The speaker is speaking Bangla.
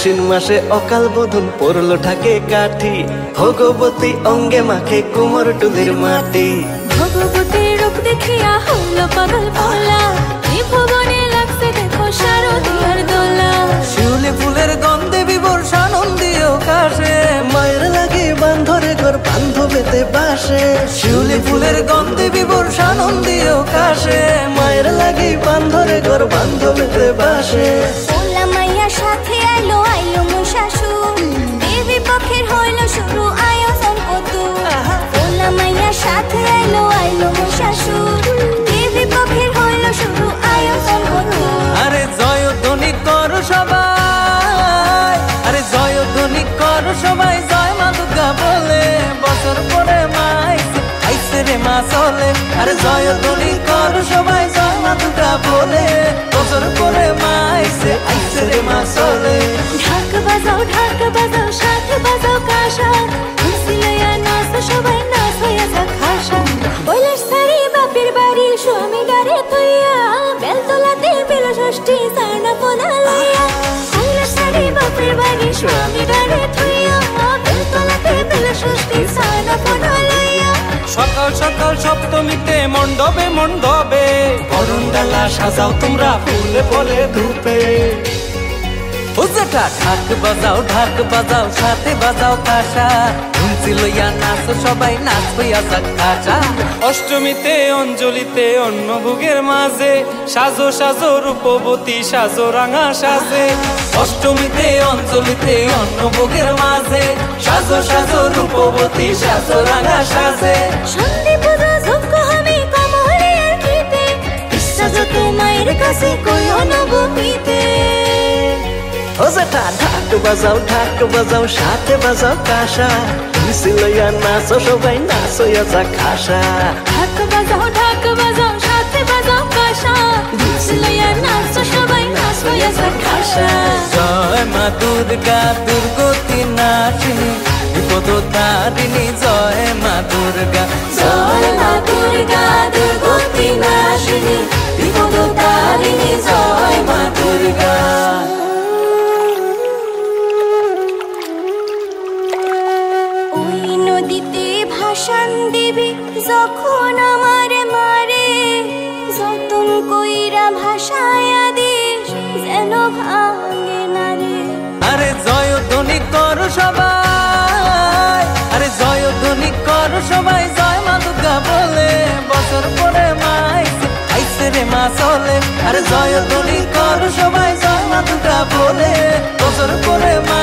আশ্বিন মাসে অকাল বোধন পড়লো ঢাকে কাঠি, ভগবতী অঙ্গে মাখে কুমোর টুলির মাটি। ভগবতীর রূপ দেখিয়া হইল পাগল ভোলা, ভুবনে লাগছে দেখো শারদীয়ার দোলা। শিউলি ফুলের গন্ধে বিভোর সানন্দীয় কাশে, মায়ের লাগে বান্ধরে ঘর বান্ধবেতে বাসে। শিউলি ফুলের গন্ধে বিভোর সানন্দীয় কাশে, মায়ের লাগে বান্ধরে ঘর বান্ধবেতে বাসে। ভোলা মাইয়া সাথে আইলো মোর শাশুড়, দেবী পক্ষের হইল শুরু আয়োজন কত। ভোলা মাইয়া সাথে আইলো মোর শাশুড়, দেবী পক্ষের হইল শুরু আয়োজন কত। আরে জয়ধ্বনি করো সবাই, আরে জয়ধ্বনি করো সবাই, জয় মা দুর্গা বলে। বছর পরে মা আইছে রে মা চলে। আরে জয়ধ্বনি করো সবাই, জয় মা দুর্গা বলে। বছর পরে মা আইছে রে মা চলে। ঢাক বাজাও সাথে বাজাও কাঁসা, খুশি লইয়া নাচ সবাই নাচ হইয়া যাক খাসা। কৈলাস ছাড়ি বাপের বাড়ি স্বামী ডারে থইয়া, বেলতলাতে বেল ষষ্ঠী সারনা পোনা লইয়া। কৈলাস ছাড়ি বাপের বাড়ি স্বামী ডারে থইয়া, বেলতলাতে বেল ষষ্ঠী সারনা পোনা লইয়া। সকাল সকাল সপ্তমীতে মণ্ডপে মণ্ডপে অরুণ ডালা সাজাও তোমরা ফুলে ফলে ধূপে। ঢাক বাজাও সাথে বাজাও কাঁসা, ধুমসি লইয়া নাচ সবাই নাচ হইয়া যাক খাসা। অষ্টমীতে অঞ্জলিতে অন্নভোগের মাঝে, সাজো সাজো রূপবতী সাজো রাঙা সাজে। অষ্টমীতে অঞ্জলিতে অন্নভোগের মাঝে, সাজো সাজো রূপবতী সাজো রাঙা সাজে। সন্ধি পূজা যজ্ঞ হবে কমলের গীতে, ইচ্ছা যত মায়ের কাছে কইও নবমীতে। ও জেঠা ঢাক বাজাও সাথে বাজাও কাঁসা, খুশি লইয়া নাচো সবাই নাচ হইয়া যাক খাসা। ঢাক বাজাও সাথে বাজাও কাঁসা, খুশি লইয়া নাচ সবাই নাচ হইয়া যাক খাসা। জয় মা দুর্গা দুর্গতি নাচিনী বিপদ তারিণী, জয় মা দুর্গা জয় মা দুর্গা দুর্গতি নাশিনী, বিপদ তারিণী, জয় মা দুর্গা। ওই নদীতে ভাসান দিবি যখন আমারে মারে, যতন কইরা ভাসায়া দিস যেন ভাঙে না রে। আরে জয়ধ্বনি করো সবাই, আরে জয়ধ্বনি করো সবাই, জয় মা দুর্গা বলে। বছর পরে মা আইছে রে মা চলে। আরে জয়ধ্বনি করো সবাই, জয় মা দুর্গা বলে। বছর পরে মা